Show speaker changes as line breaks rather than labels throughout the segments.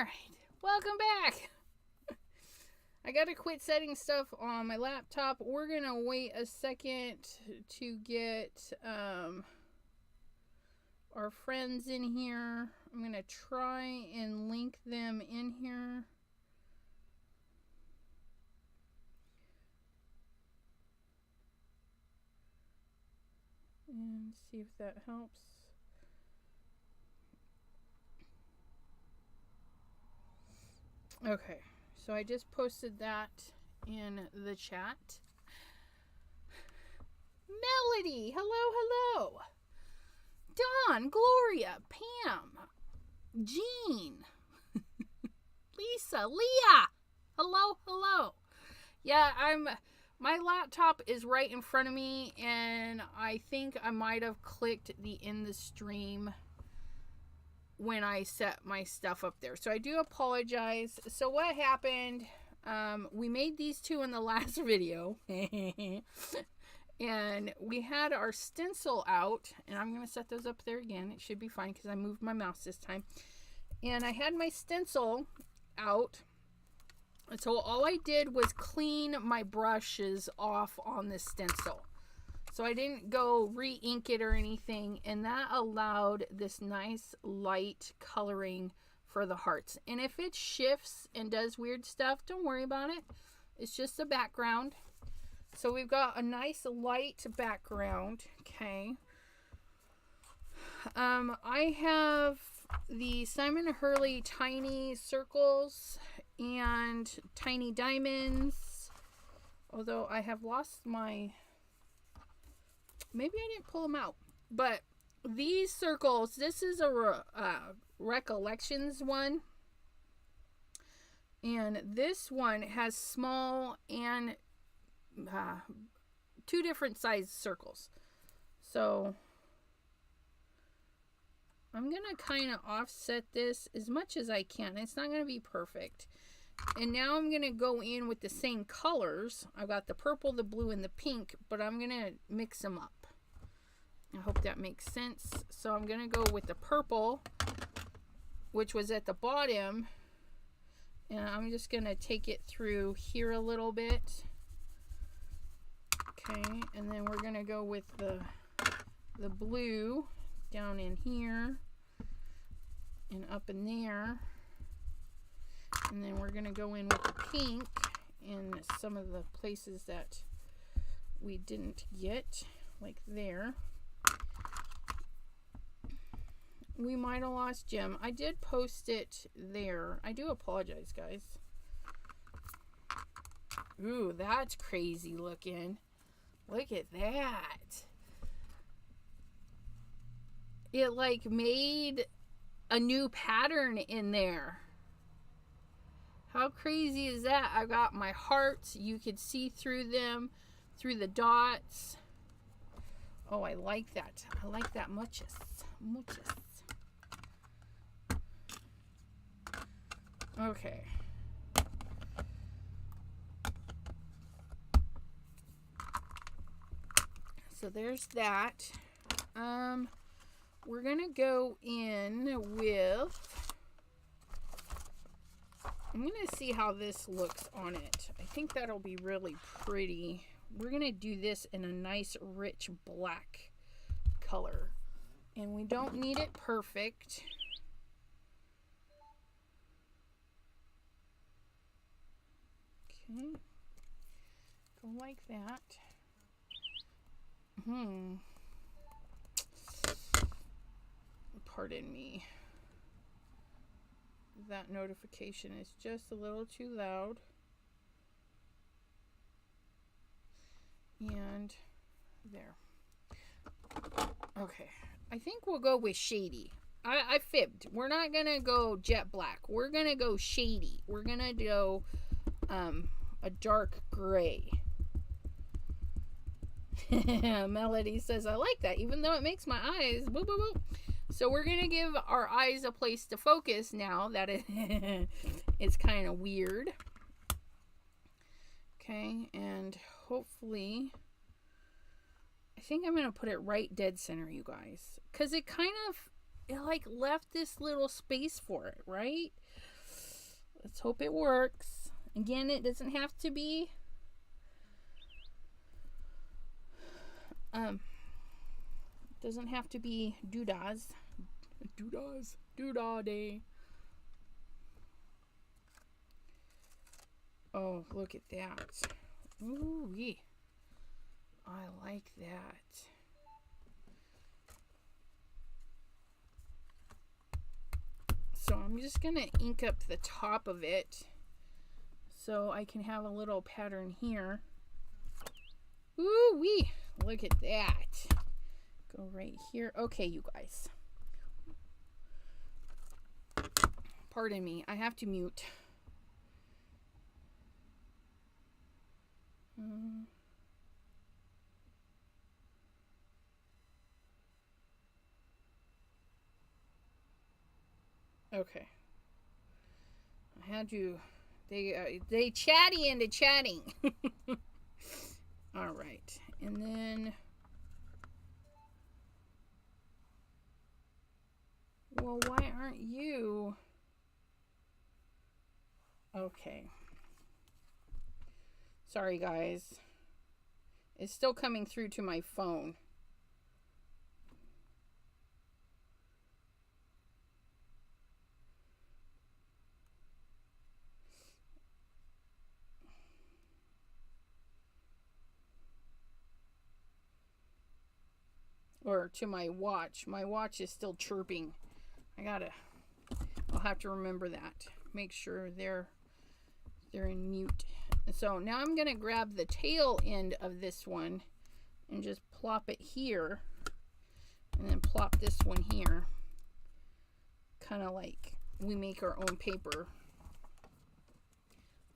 Alright, welcome back. I gotta quit setting stuff on my laptop. We're gonna wait a second to get our friends in here. I'm gonna try and link them in here. And see if that helps. Okay, so I just posted that in the chat. Melody, hello. Dawn, Gloria, Pam, Jean, Lisa, Leah, hello. Yeah, my laptop is right in front of me, and I think I might have clicked the end the stream when I set my stuff up there. So I do apologize. So what happened, we made these two in the last video. And we had our stencil out. And I'm going to set those up there again. It should be fine because I moved my mouse this time. And I had my stencil out. And so all I did was clean my brushes off on the stencil. So I didn't go re-ink it or anything, and that allowed this nice light coloring for the hearts. And if it shifts and does weird stuff, don't worry about it. It's just a background. So we've got a nice light background, okay. I have the Simon Hurley tiny circles and tiny diamonds, although I have lost my... Maybe I didn't pull them out. But these circles, this is a Recollections one. And this one has small and two different size circles. So I'm going to kind of offset this as much as I can. It's not going to be perfect. And now I'm going to go in with the same colors. I've got the purple, the blue, and the pink, but I'm going to mix them up. I hope that makes sense. So I'm going to go with the purple, which was at the bottom. And I'm just going to take it through here a little bit. Okay, and then we're going to go with the blue down in here and up in there. And then we're going to go in with the pink in some of the places that we didn't get, like there. We might have lost Jim. I did post it there. I do apologize, guys. Ooh, that's crazy looking. Look at that. It like made a new pattern in there. How crazy is that? I got my hearts. You could see through them, through the dots. Oh, I like that. I like that muchas. Okay. So there's that. We're gonna go in with... I'm gonna see how this looks on it. I think that'll be really pretty. We're gonna do this in a nice rich black color. And we don't need it perfect. Okay. Go like that. Pardon me. That notification is just a little too loud. And there. Okay. I think we'll go with shady. I fibbed. We're not going to go jet black. We're going to go shady. We're going to go a dark gray. Melody says, I like that, even though it makes my eyes boop, boop, boop. So we're going to give our eyes a place to focus now that it's kind of weird. Okay, and hopefully, I think I'm going to put it right dead center, you guys. Because it like left this little space for it, right? Let's hope it works. Again, it doesn't have to be doodahs. Doodah day. Oh, look at that. Ooh, yeah. I like that. So I'm just going to ink up the top of it so I can have a little pattern here. Ooh wee, look at that. Go right here. Okay, you guys. Pardon me, I have to mute. Okay. I had to. They chatty into chatting. All right, and then. Well, why aren't you? Okay. Sorry, guys. It's still coming through to my phone. Or to my watch. My watch is still chirping. I'll have to remember that. Make sure they're in mute. So now I'm going to grab the tail end of this one and just plop it here. And then plop this one here. Kind of like we make our own paper.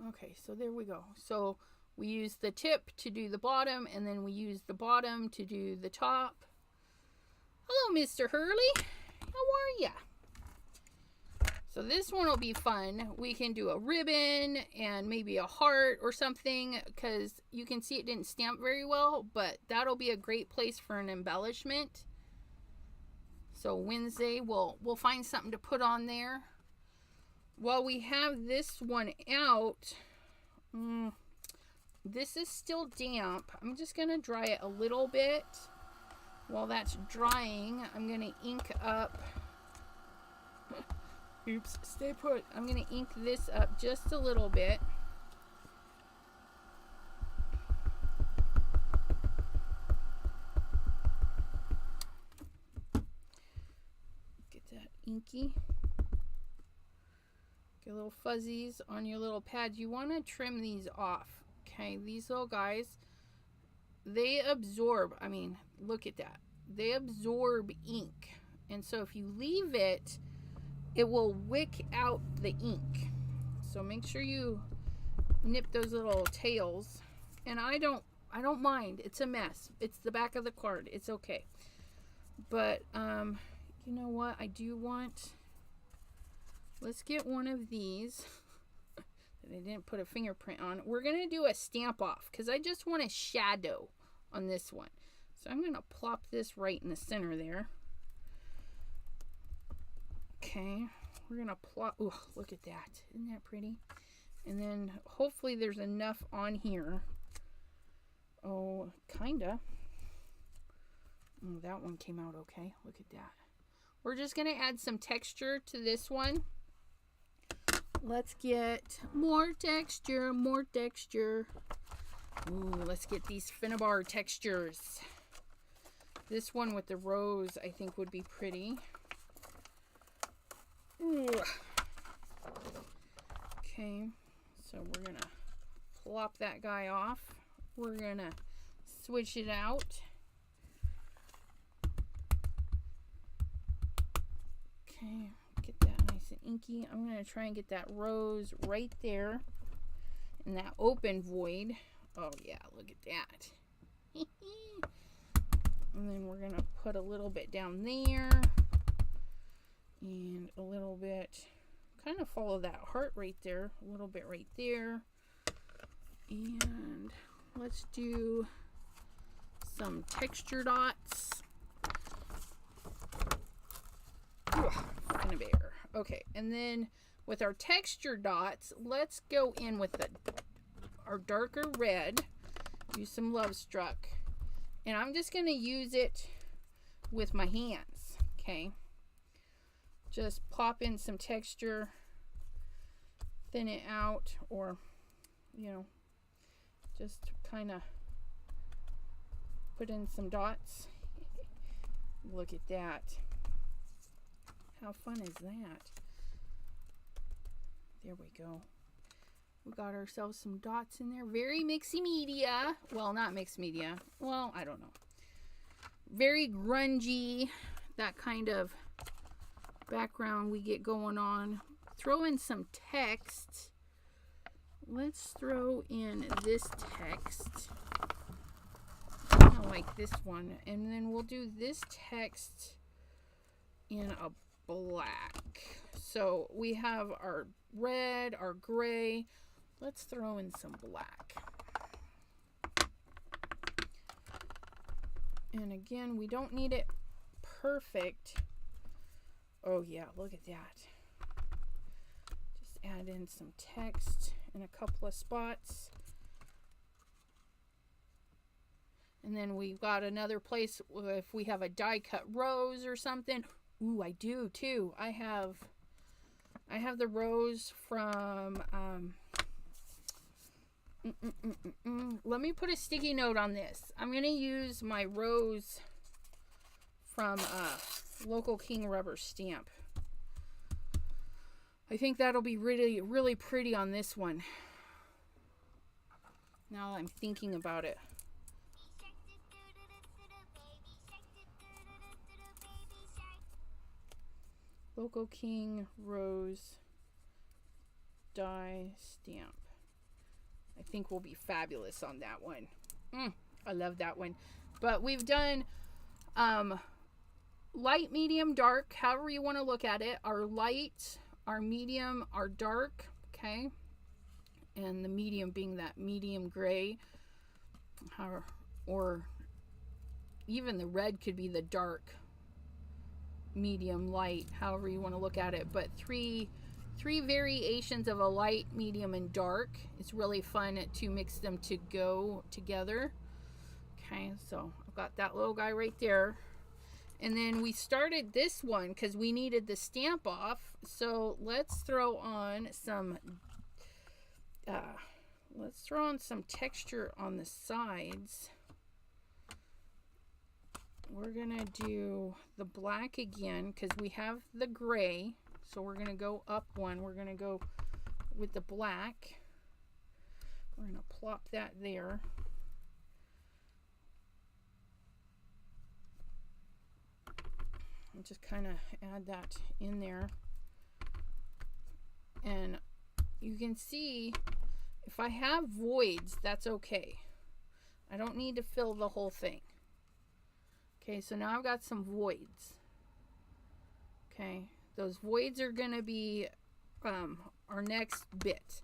Okay, so there we go. So we use the tip to do the bottom, and then we use the bottom to do the top. Hello, Mr. Hurley. How are ya? So this one will be fun. We can do a ribbon and maybe a heart or something, because you can see it didn't stamp very well, but that'll be a great place for an embellishment. So Wednesday we'll find something to put on there. While we have this one out, this is still damp. I'm just going to dry it a little bit. While that's drying, I'm going to ink up. Oops, stay put. I'm going to ink this up just a little bit. Get that inky. Get little fuzzies on your little pads. You want to trim these off. Okay, these little guys, they absorb. I mean, look at that. They absorb ink. And so if you leave it, it will wick out the ink. So make sure you nip those little tails. And I don't mind. It's a mess. It's the back of the card. It's okay. But you know what? I do want. Let's get one of these that I didn't put a fingerprint on. We're gonna do a stamp off because I just want a shadow on this one. So I'm gonna plop this right in the center there. Okay, we're gonna plop. Oh, look at that. Isn't that pretty? And then hopefully there's enough on here. Oh, kinda. Oh, that one came out okay. Look at that. We're just gonna add some texture to this one. Let's get more texture, more texture. Ooh, let's get these Finnabar textures. This one with the rose, I think, would be pretty. Ooh. Okay, so we're gonna plop that guy off. We're gonna switch it out. Okay, get that nice and inky. I'm gonna try and get that rose right there in that open void. Oh yeah, look at that. And then we're gonna put a little bit down there and a little bit, kind of follow that heart right there, a little bit right there. And let's do some texture dots. Finnabar. Okay, and then with our texture dots, let's go in with our darker red. Use some Love Struck. And I'm just going to use it with my hands, okay? Just pop in some texture, thin it out, or, you know, just kind of put in some dots. Look at that. How fun is that? There we go. We got ourselves some dots in there. Very mixy media. Well, not mixed media. Well, I don't know. Very grungy. That kind of background we get going on. Throw in some text. Let's throw in this text. Kind of like this one. And then we'll do this text in a black. So we have our red, our gray. Let's throw in some black. And again, we don't need it perfect. Oh yeah, look at that. Just add in some text in a couple of spots. And then we've got another place if we have a die cut rose or something. Ooh, I do too. I have the rose from let me put a sticky note on this. I'm going to use my rose from Local King rubber stamp. I think that'll be really, really pretty on this one. Now I'm thinking about it. Local King rose die stamp. I think we'll be fabulous on that one. I love that one. But we've done light, medium, dark, however you want to look at it. Our light, our medium, our dark, okay? And the medium being that medium gray. Or even the red could be the dark, medium, light, however you want to look at it. But three variations of a light, medium, and dark. It's really fun to mix them to go together. Okay, so I've got that little guy right there. And then we started this one because we needed the stamp off. So let's throw on some texture on the sides. We're gonna do the black again because we have the gray. So we're going to go up one. We're going to go with the black. We're going to plop that there. And just kind of add that in there. And you can see if I have voids, that's okay. I don't need to fill the whole thing. Okay, so now I've got some voids. Okay. Those voids are going to be our next bit.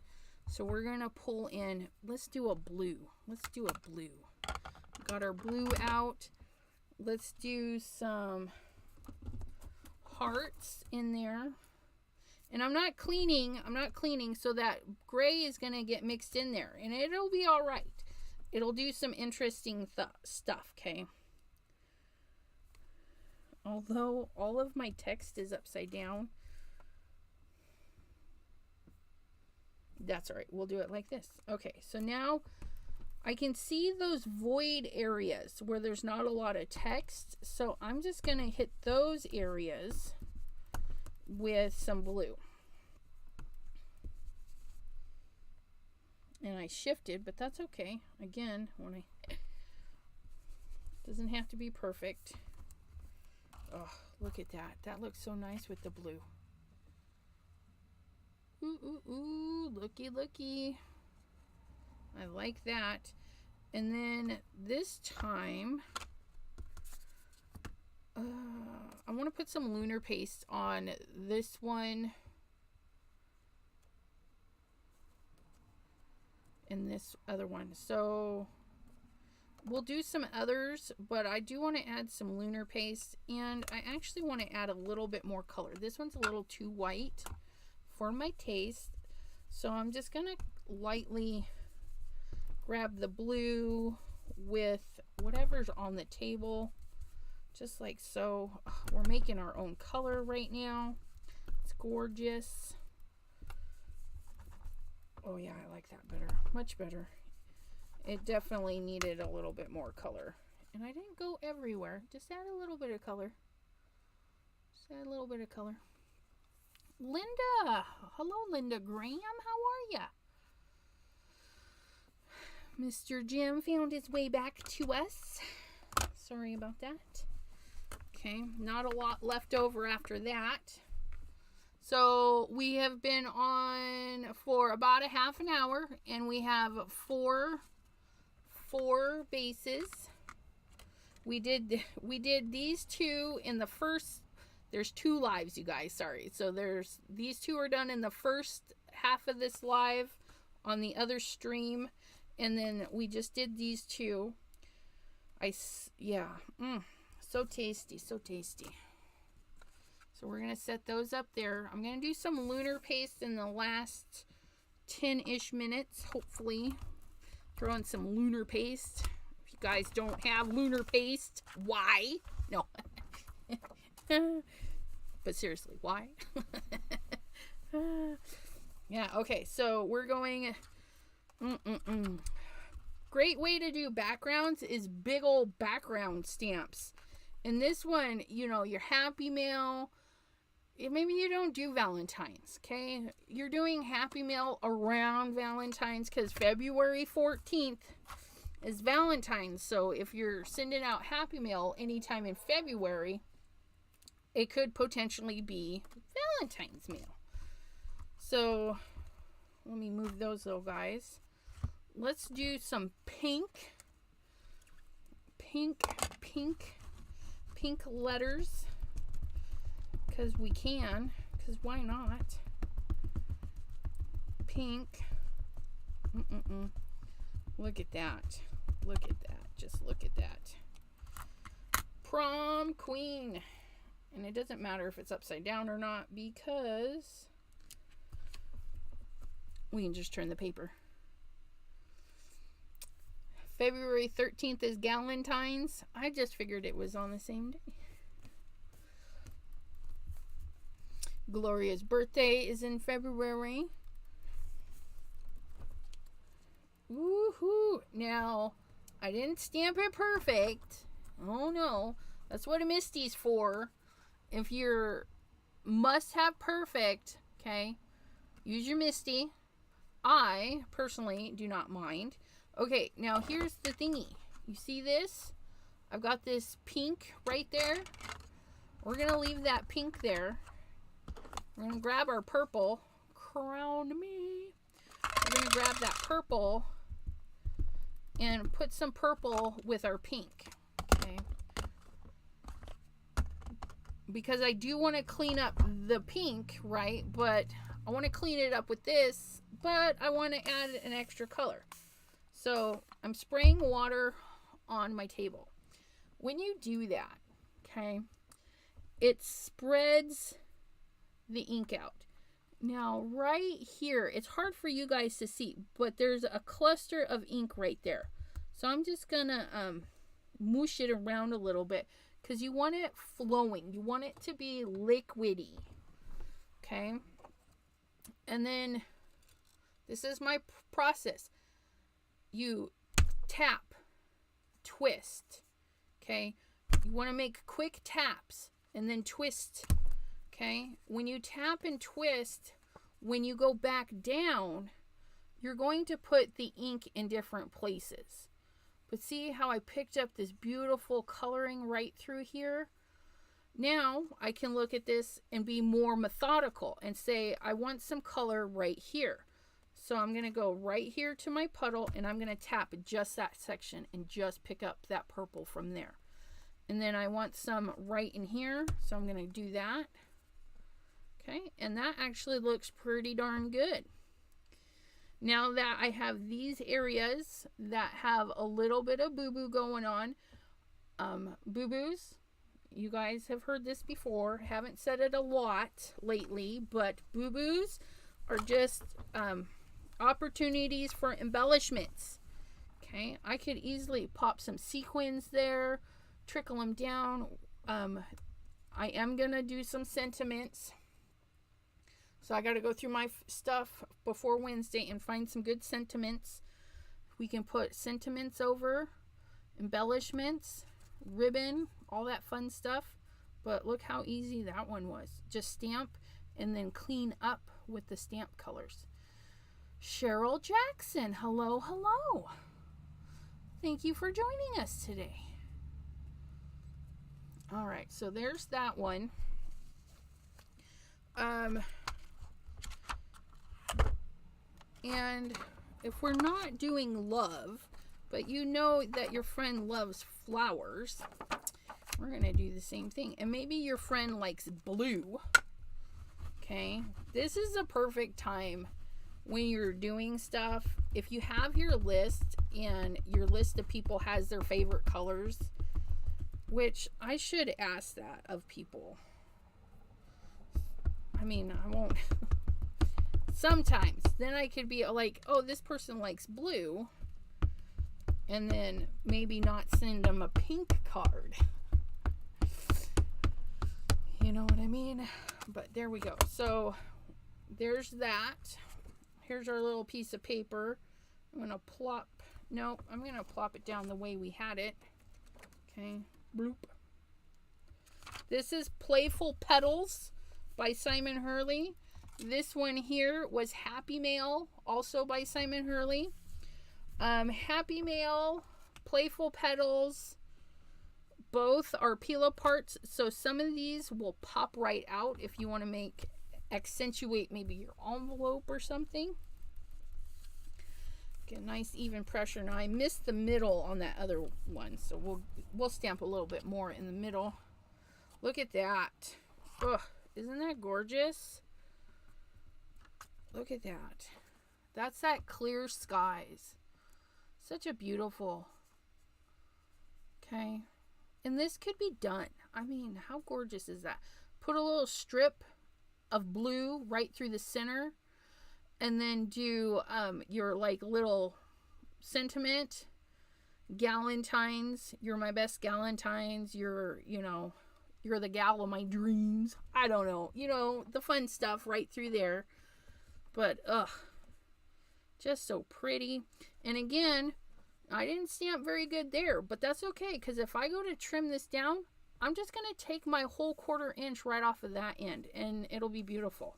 So we're going to pull in, let's do a blue. Let's do a blue. Got our blue out. Let's do some hearts in there. And I'm not cleaning so that gray is going to get mixed in there. And it'll be all right. It'll do some interesting stuff, okay? Although all of my text is upside down, that's all right. We'll do it like this. Okay, so now I can see those void areas where there's not a lot of text. So I'm just going to hit those areas with some blue. And I shifted, but that's okay. Again, doesn't have to be perfect. Oh, look at that. That looks so nice with the blue. Ooh, ooh, ooh. Looky, looky. I like that. And then this time, I want to put some lunar paste on this one. And this other one. So we'll do some others, but I do want to add some lunar paste, and I actually want to add a little bit more color. This one's a little too white for my taste. So I'm just going to lightly grab the blue with whatever's on the table. Just like so. We're making our own color right now. It's gorgeous. Oh yeah, I like that better. Much better. It definitely needed a little bit more color. And I didn't go everywhere. Just add a little bit of color. Just add a little bit of color. Linda! Hello, Linda Graham. How are ya? Mr. Jim found his way back to us. Sorry about that. Okay, not a lot left over after that. So we have been on for about a half an hour, and we have four bases. We did these two in the first. There's 2 lives, you guys. Sorry. So these 2 are done in the first half of this live on the other stream, and then we just did these 2. So tasty, so tasty. So we're going to set those up there. I'm going to do some lunar paste in the last 10-ish minutes, hopefully. Throw in some lunar paste. If you guys don't have lunar paste, why? No. But seriously, why? Yeah, okay. So we're going... Great way to do backgrounds is big old background stamps. And this one, you know, your Happy Mail... Maybe you don't do Valentine's, okay? You're doing Happy Mail around Valentine's because February 14th is Valentine's. So if you're sending out Happy Mail anytime in February, it could potentially be Valentine's mail. So let me move those little guys. Let's do some pink letters. Because we can, because why not? Pink. Look at that. Look at that. Just look at that. Prom Queen. And it doesn't matter if it's upside down or not, because we can just turn the paper. February 13th is Galentine's. I just figured it was on the same day. Gloria's birthday is in February. Woohoo! Now, I didn't stamp it perfect. Oh no. That's what a Misty's for. If you're must have perfect, okay, use your Misty. I personally do not mind. Okay, now here's the thingy. You see this? I've got this pink right there. We're going to leave that pink there. We're going to grab our purple. Crown me. We're going to grab that purple and put some purple with our pink. Okay. Because I do want to clean up the pink, right? But I want to clean it up with this, but I want to add an extra color. So I'm spraying water on my table. When you do that, okay, it spreads the ink out. Now right here, it's hard for you guys to see, but there's a cluster of ink right there. So I'm just gonna moosh it around a little bit because you want it flowing. You want it to be liquidy. Okay. And then this is my process. You tap, twist. Okay. You want to make quick taps and then twist. Okay, when you tap and twist, when you go back down, you're going to put the ink in different places. But see how I picked up this beautiful coloring right through here? Now I can look at this and be more methodical and say, I want some color right here. So I'm going to go right here to my puddle and I'm going to tap just that section and just pick up that purple from there. And then I want some right in here, so I'm going to do that. Okay, and that actually looks pretty darn good. Now that I have these areas that have a little bit of boo-boo going on, boo-boos, You guys have heard this before. Haven't said it a lot lately, but boo-boos are just opportunities for embellishments. Okay, I could easily pop some sequins there, trickle them down. I am going to do some sentiments. So I got to go through my stuff before Wednesday and find some good sentiments. We can put sentiments over, embellishments, ribbon, all that fun stuff. But look how easy that one was. Just stamp and then clean up with the stamp colors. Cheryl Jackson, hello, hello. Thank you for joining us today. All right, so there's that one. And if we're not doing love, but you know that your friend loves flowers, we're going to do the same thing. And maybe your friend likes blue. Okay, this is a perfect time when you're doing stuff. If you have your list and your list of people has their favorite colors, which I should ask that of people. I mean, I won't. Sometimes. Then I could be like, oh, this person likes blue. And then maybe not send them a pink card. You know what I mean? But there we go. So there's that. Here's our little piece of paper. I'm going to plop. No, I'm going to plop it down the way we had it. Okay. Bloop. This is Playful Petals by Simon Hurley. This one here was Happy Mail, also by Simon Hurley. Happy Mail, Playful Petals, both are peel aparts, so some of these will pop right out if you want to accentuate maybe your envelope or something. Get a nice even pressure. Now I missed the middle on that other one, so we'll stamp a little bit more in the middle. Look at that. Ugh, isn't that gorgeous? Look at that. That's that Clear Skies. Such a beautiful. Okay. And this could be done. I mean, how gorgeous is that? Put a little strip of blue right through the center. And then do your like little sentiment. Galentines. You're my best Galentines. You're the gal of my dreams. I don't know. You know, the fun stuff right through there. But, just so pretty. And again, I didn't stamp very good there, but that's okay, because if I go to trim this down, I'm just going to take my whole 1/4 inch right off of that end, and it'll be beautiful.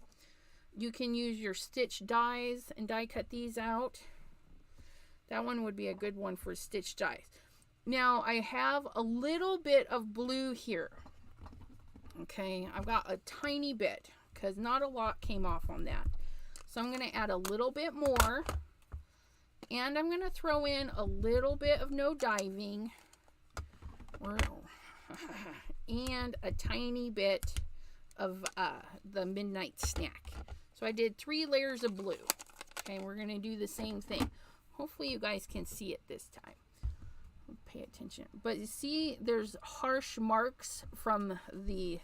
You can use your stitch dies and die cut these out. That one would be a good one for stitch dies. Now, I have a little bit of blue here. Okay, I've got a tiny bit, because not a lot came off on that. So I'm going to add a little bit more, and I'm going to throw in a little bit of no diving, and a tiny bit of the Midnight Snack. So I did 3 layers of blue. Okay, we're going to do the same thing. Hopefully you guys can see it this time. Pay attention. But you see, there's harsh marks from the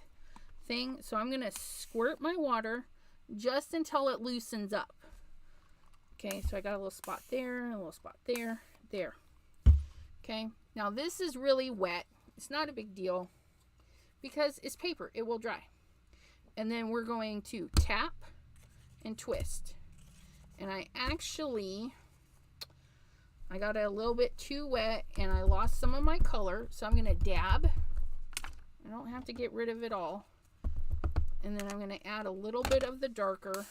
thing. So I'm going to squirt my water just until it loosens up. Okay, so I got a little spot there, and a little spot there, there. Okay, now this is really wet. It's not a big deal because it's paper. It will dry. And then we're going to tap and twist. And I got it a little bit too wet, and I lost some of my color, so I'm going to dab. I don't have to get rid of it all. And then I'm going to add a little bit of the darker.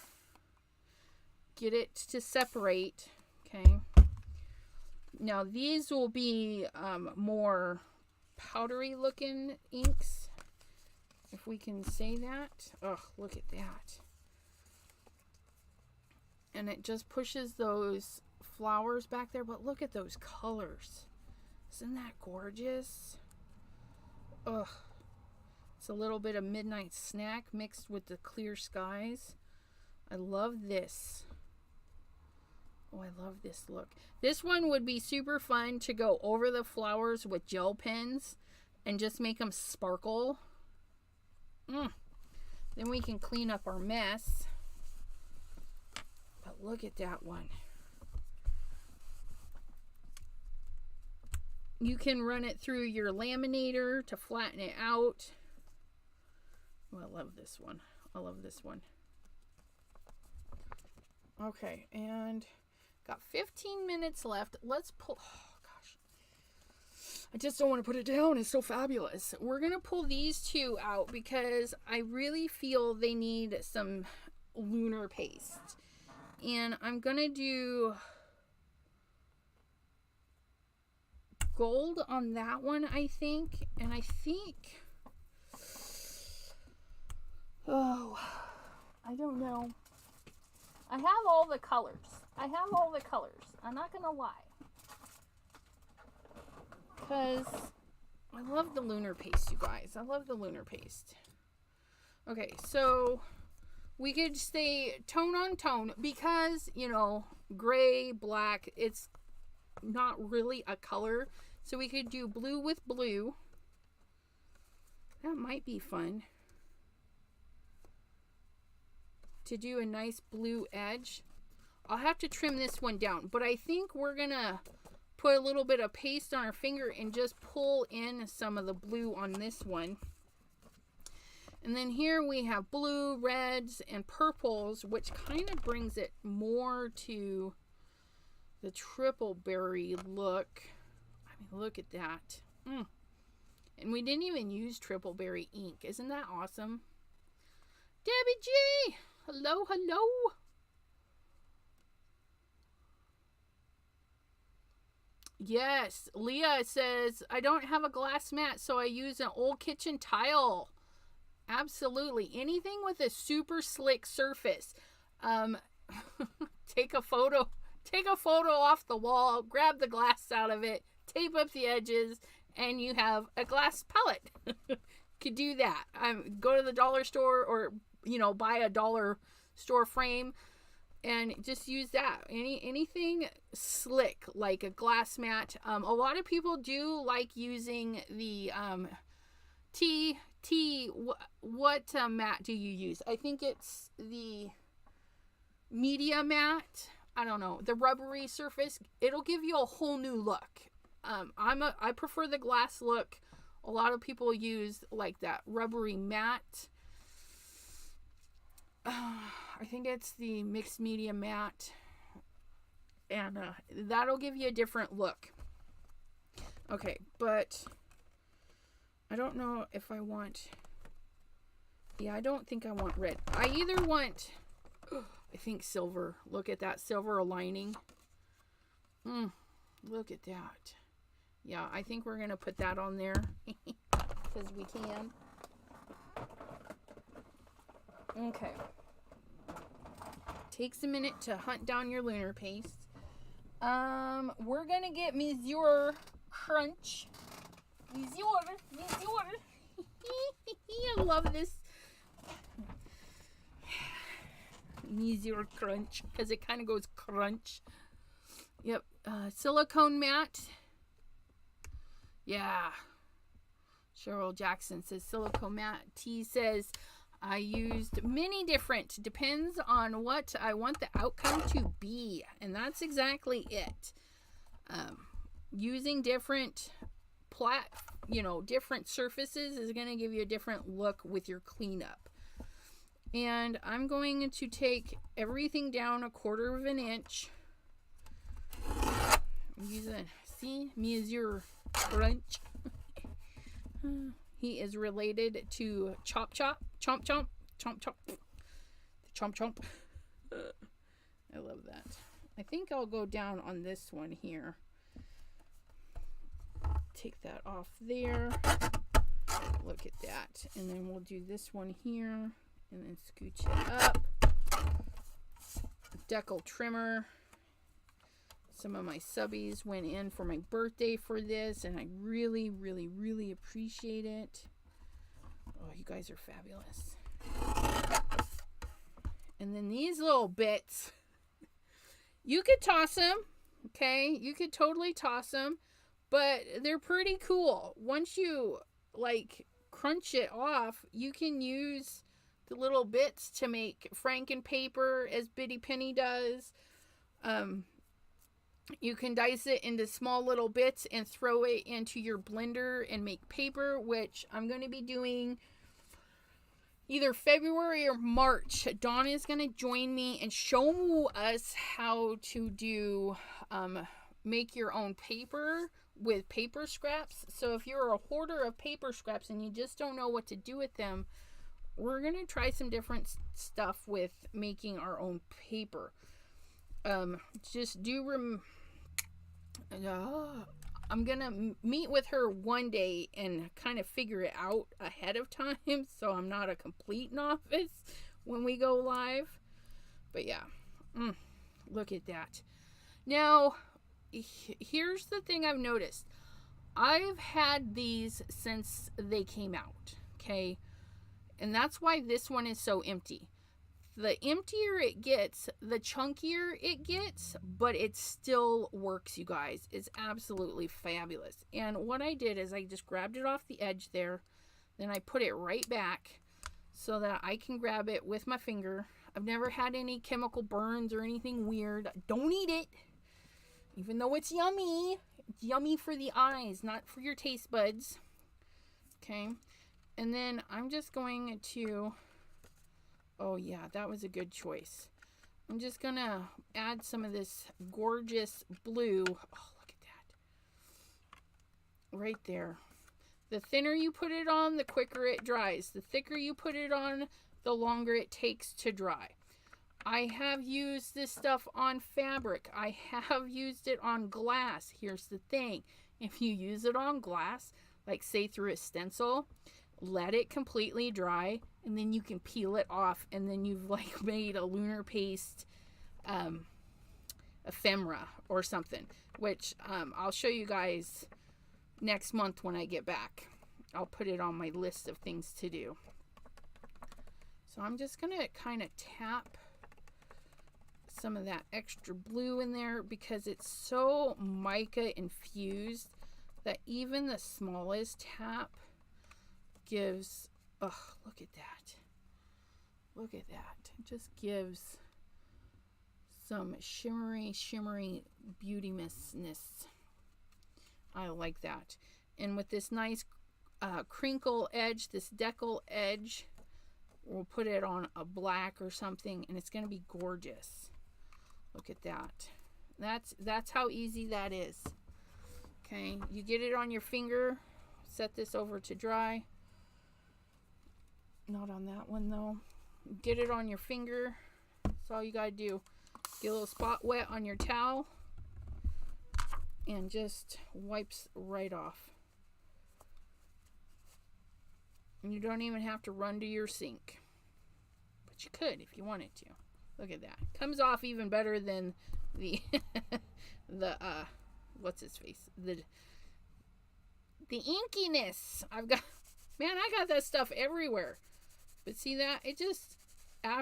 Get it to separate. Okay. Now these will be more powdery looking inks, if we can say that. Oh, look at that. And it just pushes those flowers back there, but look at those colors. Isn't that gorgeous? Ugh. It's a little bit of Midnight Snack mixed with the Clear Skies. I love this. Oh, I love this look. This one would be super fun to go over the flowers with gel pens and just make them sparkle. Then we can clean up our mess. But look at that one. You can run it through your laminator to flatten it out. Oh, I love this one. I love this one. Okay, and got 15 minutes left. Let's pull. Oh, gosh. I just don't want to put it down. It's so fabulous. We're going to pull these two out because I really feel they need some lunar paste. And I'm going to do gold on that one, I think. And I think, oh, I don't know. I have all the colors. I'm not going to lie. Because I love the lunar paste, you guys. I love the lunar paste. Okay, so we could stay tone on tone because, you know, gray, black, it's not really a color. So we could do blue with blue. That might be fun. To do a nice blue edge. I'll have to trim this one down, but I think we're gonna put a little bit of paste on our finger and just pull in some of the blue on this one. And then here we have blue, reds, and purples, which kind of brings it more to the triple berry look. I mean, look at that. And we didn't even use triple berry ink. Isn't that awesome? Debbie G! Hello, hello. Yes, Leah says, I don't have a glass mat, so I use an old kitchen tile. Absolutely. Anything with a super slick surface. Take a photo off the wall, grab the glass out of it, tape up the edges, and you have a glass palette. Could do that. Go to the dollar store or, you know, buy a dollar store frame and just use that. Anything slick like a glass mat. A lot of people do like using the what mat do you use? I think it's the media mat. I don't know, the rubbery surface. It'll give you a whole new look. I prefer the glass look. A lot of people use like that rubbery mat. I think it's the mixed media mat, and that'll give you a different look. Okay, but I don't know if I want, yeah, I don't think I want red. I either want, I think silver. Look at that silver aligning. Look at that. Yeah, I think we're going to put that on there because we can. Okay. Takes a minute to hunt down your lunar paste. We're going to get Mesure Crunch. Mesure. I love this. Mesure Crunch because it kind of goes crunch. Yep. Silicone mat. Yeah. Cheryl Jackson says silicone mat. T says I used many different. Depends on what I want the outcome to be. And that's exactly it. Using different different surfaces is going to give you a different look with your cleanup. And I'm going to take everything down 1/4 of an inch. I'm using, see, Mesure Crunch. He is related to Chomp. I love that. I think I'll go down on this one here. Take that off there. Look at that. And then we'll do this one here. And then scooch it up. Decal trimmer. Some of my subbies went in for my birthday for this, and I really, really, really appreciate it. Oh, you guys are fabulous. And then these little bits, you could toss them, okay? You could totally toss them, but they're pretty cool. Once you like crunch it off, you can use the little bits to make franken paper, as Bitty Penny does. You can dice it into small little bits and throw it into your blender and make paper, which I'm going to be doing either February or March. Dawn is going to join me and show us how to do make your own paper with paper scraps. So if you're a hoarder of paper scraps and you just don't know what to do with them, we're going to try some different stuff with making our own paper. Just do I'm gonna meet with her one day and kind of figure it out ahead of time, so I'm not a complete novice when we go live. But yeah, look at that. Now, here's the thing I've noticed. I've had these since they came out, okay? And that's why this one is so empty. The emptier it gets, the chunkier it gets, but it still works, you guys. It's absolutely fabulous. And what I did is I just grabbed it off the edge there, then I put it right back so that I can grab it with my finger. I've never had any chemical burns or anything weird. Don't eat it, even though it's yummy. It's yummy for the eyes, not for your taste buds. Okay, and then I'm just going to... Oh yeah, that was a good choice. I'm just gonna add some of this gorgeous blue. Oh, look at that. Right there. The thinner you put it on, the quicker it dries. The thicker you put it on, the longer it takes to dry. I have used this stuff on fabric. I have used it on glass. Here's the thing. If you use it on glass, like say through a stencil, let it completely dry, and then you can peel it off, and then you've like made a lunar paste ephemera or something, which I'll show you guys next month when I get back. I'll put it on my list of things to do. So I'm just gonna kind of tap some of that extra blue in there because it's so mica infused that even the smallest tap gives, oh, look at that. Look at that. It just gives some shimmery beautiness. I like that. And with this nice crinkle edge, this decal edge, we'll put it on a black or something, and it's going to be gorgeous. Look at that. That's how easy that is. Okay, you get it on your finger, set this over to dry. Not on that one though. Get it on your finger. That's all you gotta do. Get a little spot wet on your towel and just wipes right off. And you don't even have to run to your sink, but you could if you wanted to. Look at that. Comes off even better than the what's his face, the inkiness. I got that stuff everywhere. But see that? It just,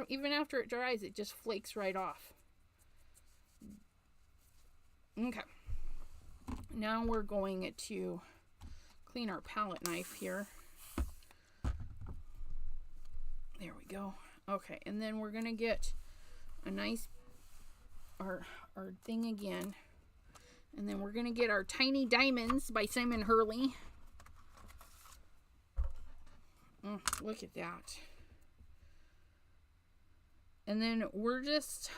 even after it dries, it just flakes right off. Okay. Now we're going to clean our palette knife here. There we go. Okay, and then we're going to get a nice, our thing again. And then we're going to get our Tiny Diamonds by Simon Hurley. Look at that. And then we're just,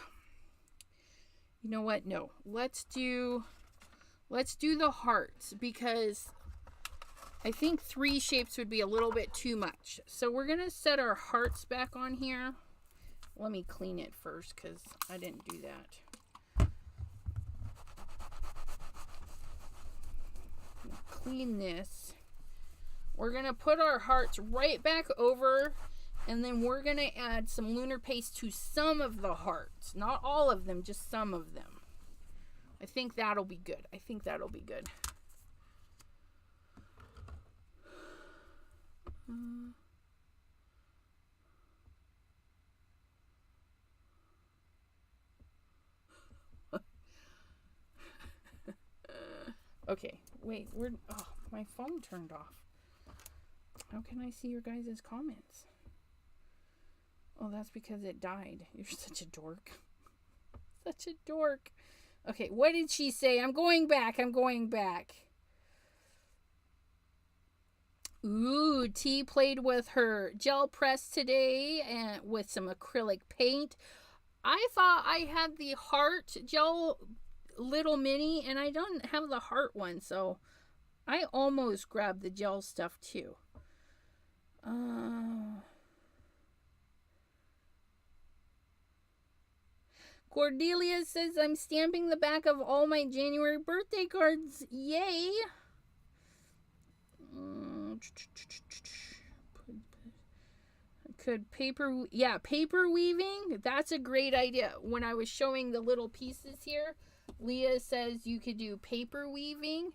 you know what? No, let's do the hearts, because I think 3 shapes would be a little bit too much. So we're going to set our hearts back on here. Let me clean it first because I didn't do that. Clean this. We're going to put our hearts right back over, and then we're going to add some lunar paste to some of the hearts. Not all of them, just some of them. I think that'll be good. Okay, wait, oh, my phone turned off. How can I see your guys' comments? Oh, that's because it died. You're such a dork. Such a dork. Okay, what did she say? I'm going back. Ooh, T played with her gel press today and with some acrylic paint. I thought I had the heart gel little mini and I don't have the heart one, so I almost grabbed the gel stuff too. Cordelia says, I'm stamping the back of all my January birthday cards. Yay! Could paper weaving. That's a great idea. When I was showing the little pieces here, Leah says you could do paper weaving.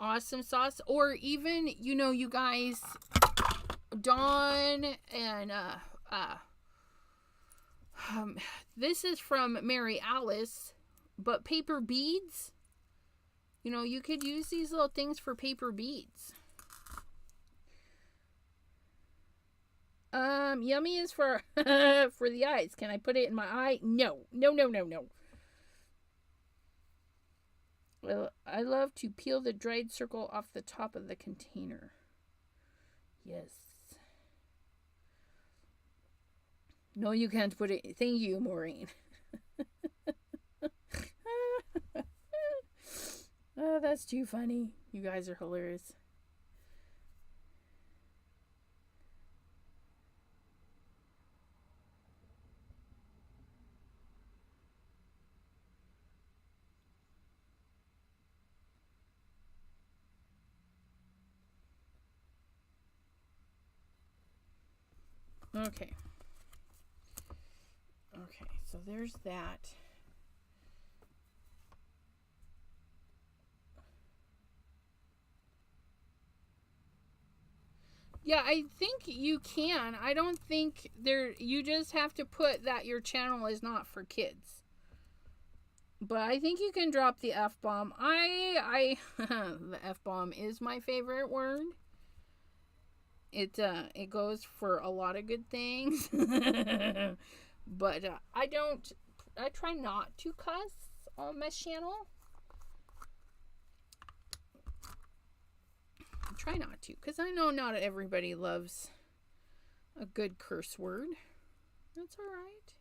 Awesome sauce. Or even, you know, you guys, Dawn and this is from Mary Alice, but paper beads. You know, you could use these little things for paper beads. Yummy is for for the eyes. Can I put it in my eye? No. Well, I love to peel the dried circle off the top of the container. Yes. No, you can't put it. Thank you, Maureen. Oh, that's too funny. You guys are hilarious. Okay. Okay, so there's that. Yeah, I think you can. I don't think you just have to put that your channel is not for kids. But I think you can drop the F-bomb. The F-bomb is my favorite word. It goes for a lot of good things. But I try not to cuss on my channel. I try not to, because I know not everybody loves a good curse word. That's alright.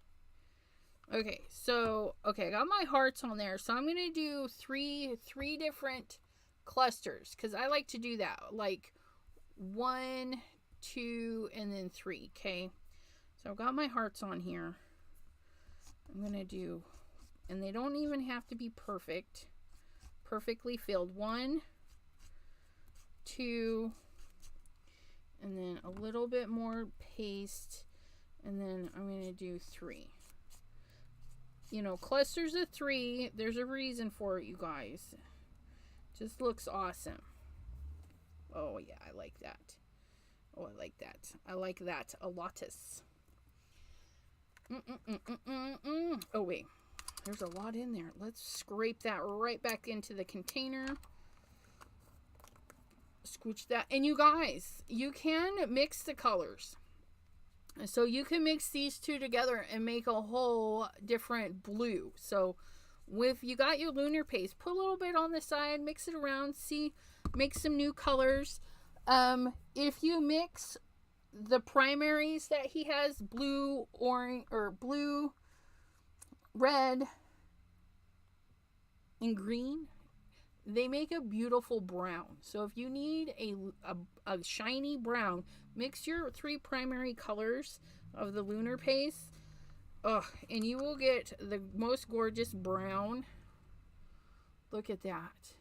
Okay, so, I got my hearts on there. So I'm going to do three different clusters, because I like to do that. Like 1, 2, and then 3, okay? So I've got my hearts on here. I'm going to do, and they don't even have to be perfectly filled. 1, 2, and then a little bit more paste, and then I'm going to do 3. You know, clusters of 3, there's a reason for it, you guys. Just looks awesome. Oh yeah, I like that. Oh, I like that. I like that a lotus. Oh wait, there's a lot in there. Let's scrape that right back into the container. Scooch that. And you guys, you can mix the colors. So you can mix these two together and make a whole different blue. So if you got your lunar paste, put a little bit on the side, mix it around, make some new colors. If you mix the primaries that he has, blue, orange, or blue, red, and green, they make a beautiful brown. So if you need a shiny brown, mix your 3 primary colors of the lunar paste. And you will get the most gorgeous brown. Look at that.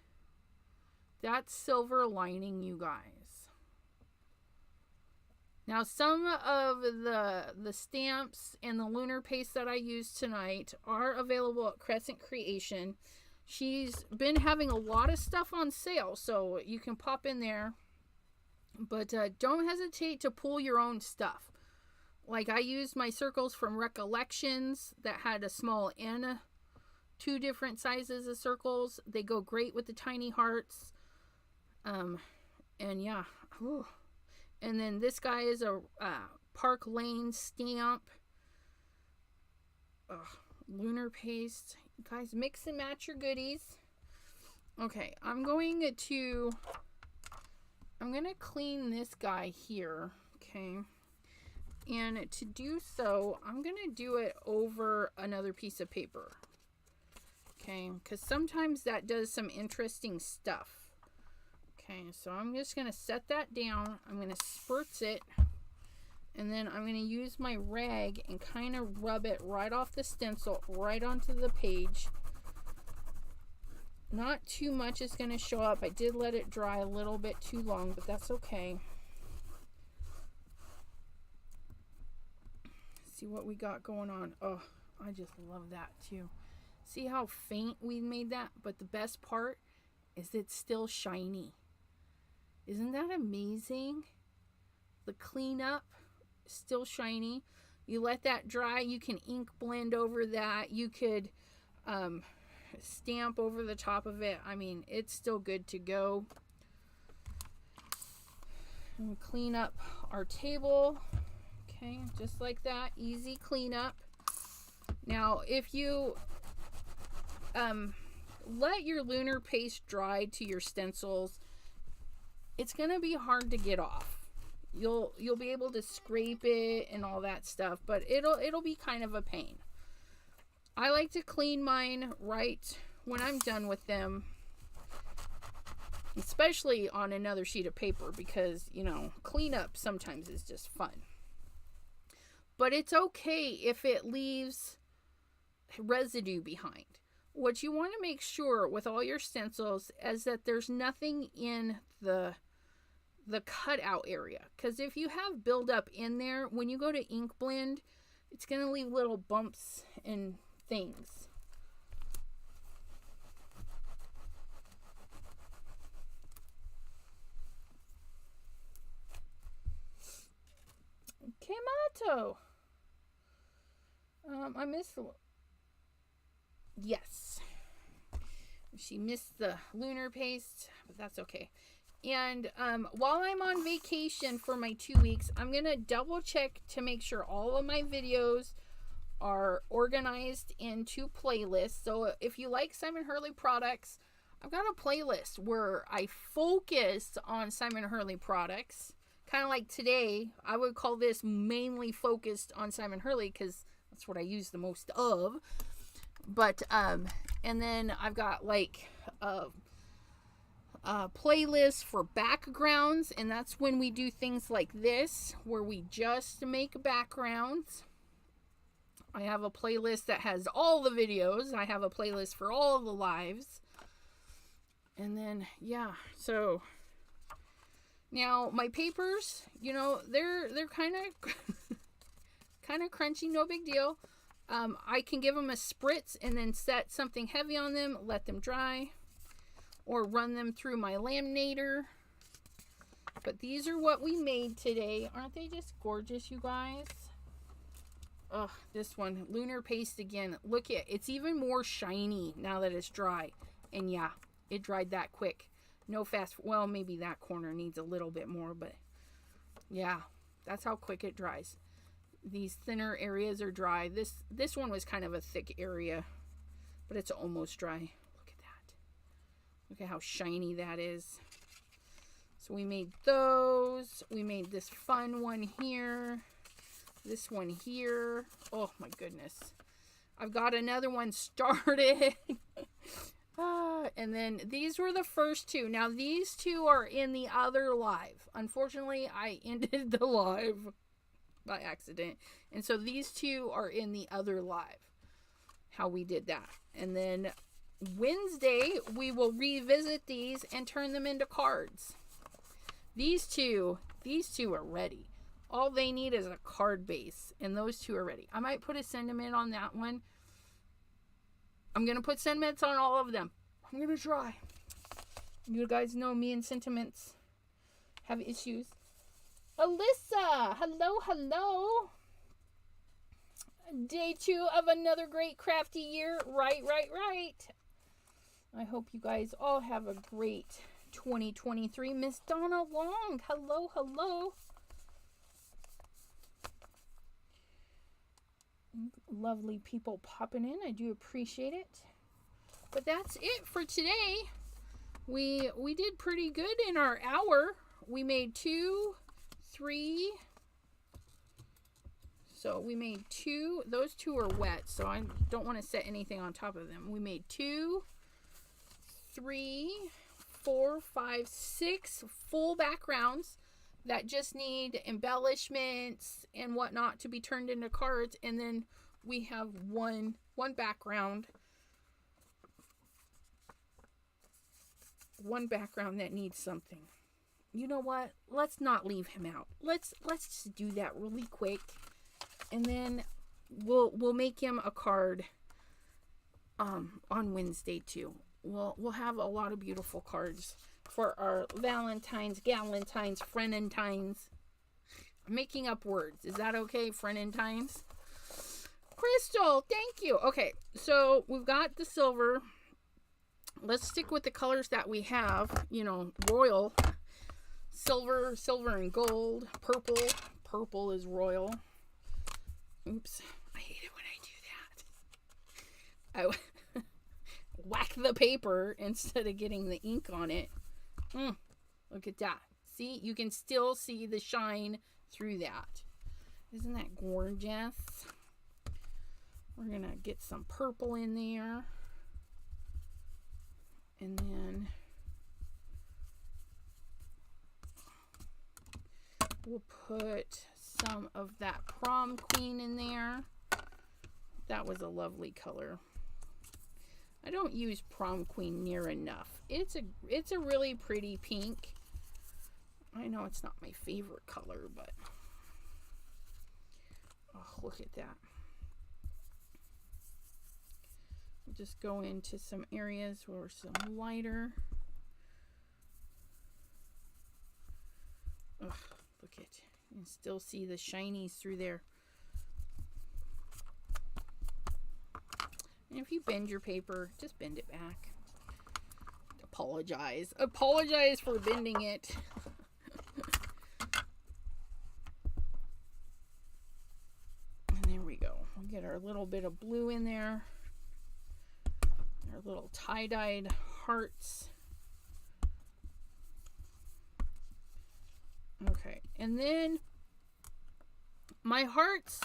That's silver lining, you guys. Now, some of the stamps and the lunar paste that I used tonight are available at Crescent Creation. She's been having a lot of stuff on sale, so you can pop in there. But don't hesitate to pull your own stuff. Like, I used my circles from Recollections that had a small N, 2 different sizes of circles. They go great with the tiny hearts. And yeah, And then this guy is a Park Lane stamp. Lunar paste. Guys, mix and match your goodies. Okay, I'm going to clean this guy here. Okay. And to do so, I'm going to do it over another piece of paper. Okay, because sometimes that does some interesting stuff. Okay, so I'm just going to set that down. I'm going to spritz it. And then I'm going to use my rag and kind of rub it right off the stencil, right onto the page. Not too much is going to show up. I did let it dry a little bit too long, but that's okay. See what we got going on. Oh, I just love that too. See how faint we made that? But the best part is it's still shiny. Isn't that amazing? The cleanup, still shiny. You let that dry. You can ink blend over that. You could stamp over the top of it. I mean, it's still good to go. And clean up our table. Okay, just like that. Easy cleanup. Now, if you let your lunar paste dry to your stencils, it's going to be hard to get off. You'll be able to scrape it and all that stuff, but it'll be kind of a pain. I like to clean mine right when I'm done with them, especially on another sheet of paper, because, you know, cleanup sometimes is just fun. But it's okay if it leaves residue behind. What you want to make sure with all your stencils is that there's nothing in the cutout area, because if you have buildup in there, when you go to ink blend, it's going to leave little bumps and things. Kemato. I missed the... Yes. She missed the lunar paste, but that's okay. And while I'm on vacation for my 2 weeks, I'm going to double check to make sure all of my videos are organized into playlists. So if you like Simon Hurley products, I've got a playlist where I focus on Simon Hurley products. Kind of like today, I would call this mainly focused on Simon Hurley because that's what I use the most of. But, and then I've got like playlist for backgrounds, and that's when we do things like this where we just make backgrounds. I have a playlist that has all the videos. I have a playlist for all the lives. And then yeah, so now my papers, you know, they're kind of kind of crunchy, no big deal. I can give them a spritz and then set something heavy on them, let them dry, or run them through my laminator. But these are what we made today. Aren't they just gorgeous, you guys? Oh, this one, lunar paste again. Look at it's even more shiny now that it's dry. And yeah, it dried that quick. No fast, well, maybe that corner needs a little bit more, but yeah, that's how quick it dries. These thinner areas are dry. This one was kind of a thick area, but it's almost dry. Look at that. Look at how shiny that is. So we made those. We made this fun one here. This one here. Oh my goodness. I've got another one started. And then these were the first two. Now these two are in the other live. Unfortunately, I ended the live by accident. And so these two are in the other live. How we did that. And then Wednesday, we will revisit these and turn them into cards. These two are ready. All they need is a card base, and those two are ready. I might put a sentiment on that one. I'm going to put sentiments on all of them. I'm going to try. You guys know me and sentiments have issues. Alyssa, hello. Day 2 of another great crafty year. Right. I hope you guys all have a great 2023. Miss Donna Long, hello. lovely people popping in. I do appreciate it. But that's it for today. We did pretty good in our hour. We made 2, 3. So we made 2. Those 2 are wet, so I don't want to set anything on top of them. We made 2, 3, 4, 5, 6 full backgrounds that just need embellishments and whatnot to be turned into cards, and then we have one background that needs something. You know what? Let's not leave him out. Let's just do that really quick, and then we'll make him a card on Wednesday too. We'll have a lot of beautiful cards for our Valentine's, Galentine's, Friendentine's. I'm making up words. Is that okay? Friendentine's. Crystal, thank you. Okay, so we've got the silver. Let's stick with the colors that we have. You know, royal. Silver, silver and gold. Purple. Purple is royal. Oops. I hate it when I do that. I whack the paper instead of getting the ink on it. Look at that. See? You can still see the shine through that. Isn't that gorgeous? We're going to get some purple in there. And then we'll put some of that prom queen in there. That was a lovely color. I don't use prom queen near enough. It's a really pretty pink. I know it's not my favorite color, but oh, look at that. We'll just go into some areas where some lighter. Ugh, look at it. You can still see the shinies through there. And if you bend your paper, just bend it back. Apologize. Apologize for bending it. And there we go. We'll get our little bit of blue in there. Our little tie-dyed hearts. Okay. And then my hearts,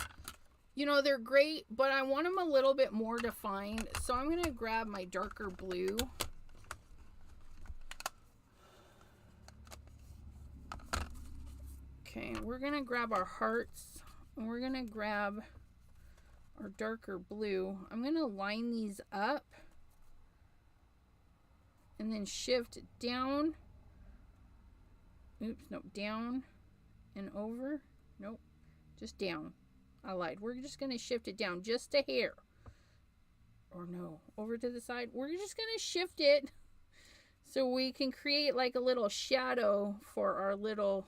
you know, they're great, but I want them a little bit more defined. So I'm going to grab my darker blue. Okay, we're going to grab our hearts, and we're going to grab our darker blue. I'm going to line these up and then shift down. Oops, no, down and over. Nope, just down. I lied. We're just going to shift it down just a hair. Or no, over to the side. We're just going to shift it so we can create like a little shadow for our little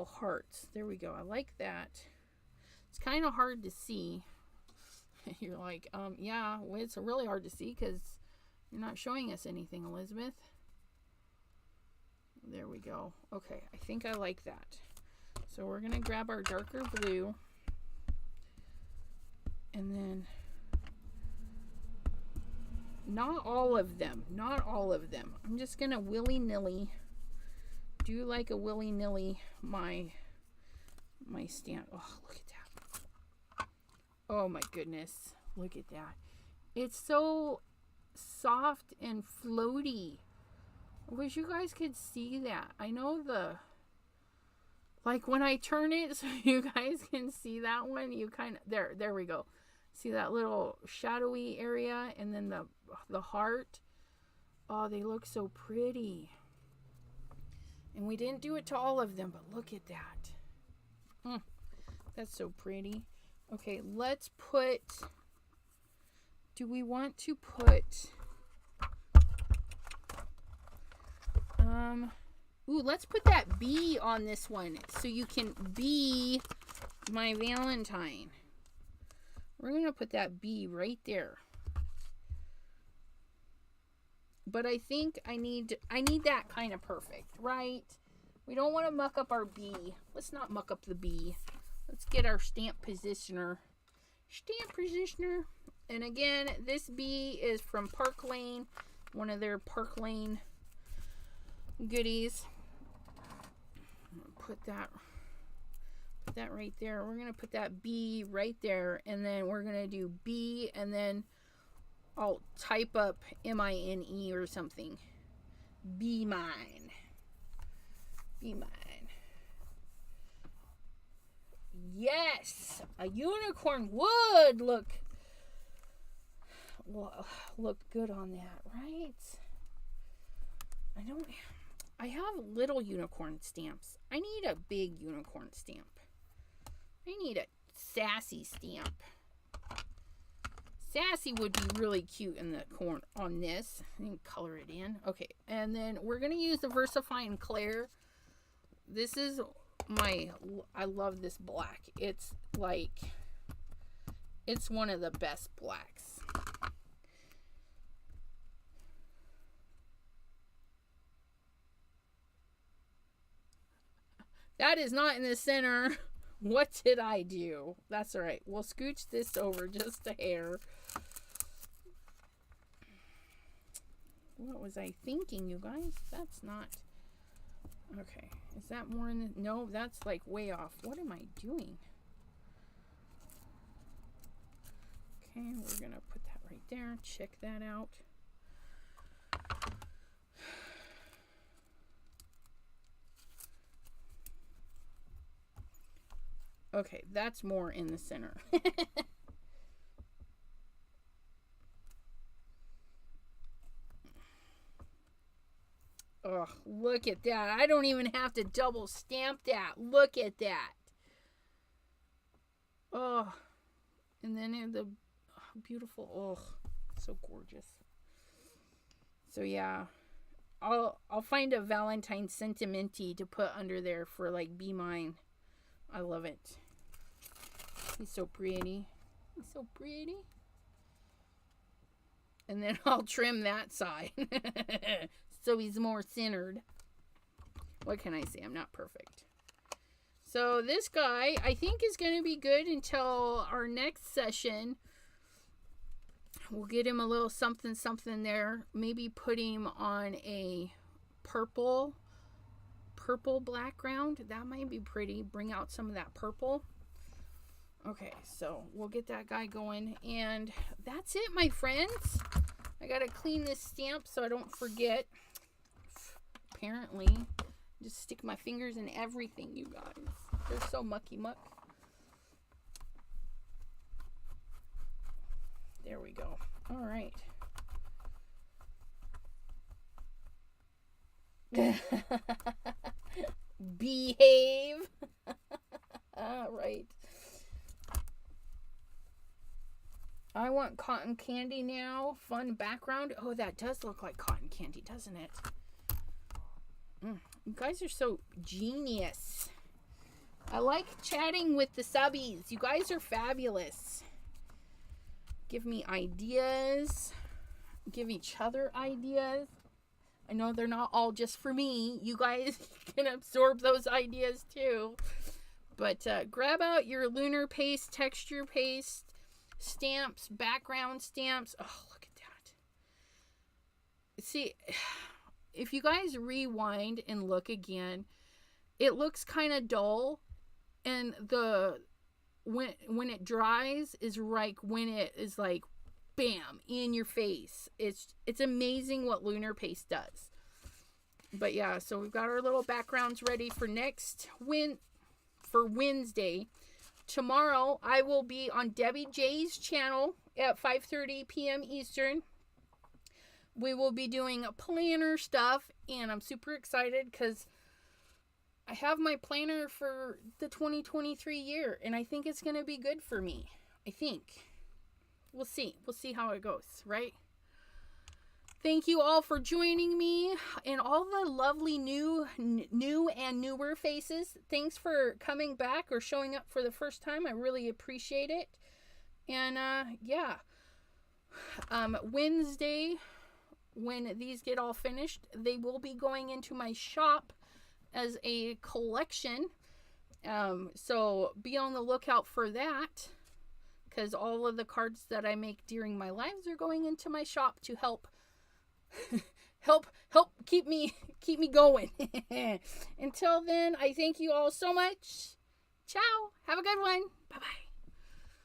hearts. There we go. I like that. It's kind of hard to see. You're like, yeah, well, it's really hard to see because you're not showing us anything, Elizabeth. There we go. Okay, I think I like that. So we're going to grab our darker blue. And then, not all of them. Not all of them. I'm just going to willy-nilly do like a willy-nilly my stamp. Oh, look at that. Oh my goodness. Look at that. It's so soft and floaty. I wish you guys could see that. I know like when I turn it so you guys can see that one, you kind of, there we go. See that little shadowy area and then the heart. Oh, they look so pretty. And we didn't do it to all of them, but look at that. That's so pretty. Okay, let's put, do we want to put, let's put that bee on this one so you can be my Valentine. We're going to put that bee right there. But I think I need that kind of perfect, right? We don't want to muck up our bee. Let's not muck up the bee. Let's get our stamp positioner stamp positioner. And again, this bee is from Park Lane, one of their Park Lane goodies. Put that right there. We're gonna put that B right there, and then we're gonna do B, and then I'll type up MINE or something. Be mine. Be mine. Yes, a unicorn would look good on that, right? I have little unicorn stamps. I need a big unicorn stamp. I need a sassy stamp. Sassy would be really cute in the corner on this. I can color it in. Okay, and then we're going to use the VersaFine Claire. This is I love this black. It's like, it's one of the best blacks. That is not in the center. What did I do? That's all right. We'll scooch this over just a hair. What was I thinking, you guys? That's not... Okay. Is that more in the... No, that's like way off. What am I doing? Okay, we're going to put that right there. Check that out. Okay, that's more in the center. Oh, look at that. I don't even have to double stamp that. Look at that. Oh, and then the beautiful, oh, so gorgeous. So yeah, I'll find a Valentine sentimenty to put under there for like Be Mine. I love it. He's so pretty. He's so pretty. And then I'll trim that side so he's more centered. What can I say? I'm not perfect. So this guy, I think, is going to be good until our next session. We'll get him a little something there. Maybe put him on a purple background. That might be pretty. Bring out some of that purple. Okay, so we'll get that guy going, and that's it, my friends. I gotta clean this stamp so I don't forget. Apparently, just stick my fingers in everything, you guys. They're so mucky muck. There we go. All right. Behave. All right. I want cotton candy now. Fun background. Oh, that does look like cotton candy, doesn't it? You guys are so genius. I like chatting with the subbies. You guys are fabulous. Give me ideas. Give each other ideas. I know they're not all just for me. You guys can absorb those ideas too. But grab out your lunar paste, texture paste, stamps, background stamps. Oh, look at that. See, if you guys rewind and look again, it looks kind of dull. And when it dries is like when it is like bam in your face. It's amazing what lunar paste does. But yeah, so we've got our little backgrounds ready for for Wednesday. Tomorrow I will be on Debbie J's channel at 5:30 p.m. Eastern. We will be doing planner stuff, and I'm super excited because I have my planner for the 2023 year, and I think it's going to be good for me. I think. We'll see. We'll see how it goes, right? Thank you all for joining me, and all the lovely new and newer faces. Thanks for coming back or showing up for the first time. I really appreciate it. And yeah, Wednesday, when these get all finished, they will be going into my shop as a collection. So be on the lookout for that, because all of the cards that I make during my lives are going into my shop to help help keep me going. Until then, I thank you all so much. Ciao. Have a good one. Bye-bye.